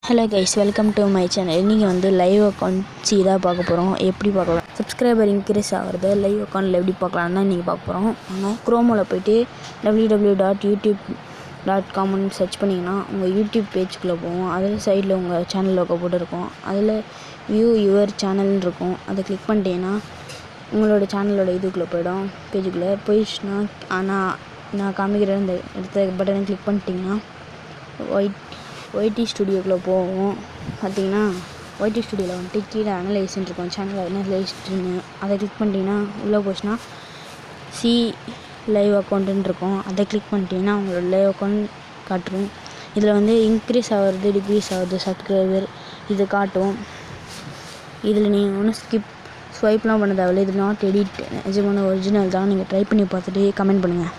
Hello guys, welcome to my channel. இன்றைக்கி வந்து live account தான் பார்க்க போகிறோம். எப்படி பார்க்கலாம், சப்ஸ்கிரைபர் இன்க்ரீஸ் ஆகிறது லைவ் அக்கௌண்ட்டில் எப்படி பார்க்கலான்னு தான் இன்றைக்கி பார்க்க போகிறோம். நாங்கள் குரோமில் போய்ட்டு www.youtube.comன்னு சர்ச் பண்ணிங்கன்னா உங்கள் யூடியூப் பேஜுக்குள்ளே போவோம். அதில் சைடில் உங்கள் சேனல் லோகோ போட்டுருக்கோம். அதில் வியூ யுவர் சேனல்னு இருக்கும். அதை கிளிக் பண்ணிட்டீங்கன்னா உங்களோட சேனலோட இதுக்குள்ளே போய்டும். பேஜுக்குள்ளே போயிடுச்சுன்னா நான் காமிக்கிற இந்த இடத்த பட்டனை கிளிக் பண்ணிட்டீங்கன்னா ஒய்டி ஸ்டுடியோக்குள்ளே போவோம். பார்த்திங்கன்னா ஒய்டி ஸ்டுடியோவில் வந்துட்டு கீழே அனலைஸ்ன்னு இருக்கும், சேனல் அனலைஸ்டுன்னு. அதை கிளிக் பண்ணிட்டீங்கன்னா உள்ளே போச்சுன்னா சி லைவ் அக்கௌண்ட்டுன்னு இருக்கும். அதை கிளிக் பண்ணிட்டீங்கன்னா உங்களோட லைவ் அக்கௌண்ட் காட்டும். இதில் வந்து இன்க்ரீஸ் ஆகிறது டிக்ரீஸ் ஆகுது சப்ஸ்கிரைபர் இது காட்டும். இதில் நீங்கள் ஒன்றும் ஸ்வைப்லாம் பண்ண தேவையில்லை. இது நாட் எடிட், நிஜமான ஒரிஜினல் தான். நீங்கள் ட்ரை பண்ணி பார்த்துட்டு கமெண்ட் பண்ணுங்கள்.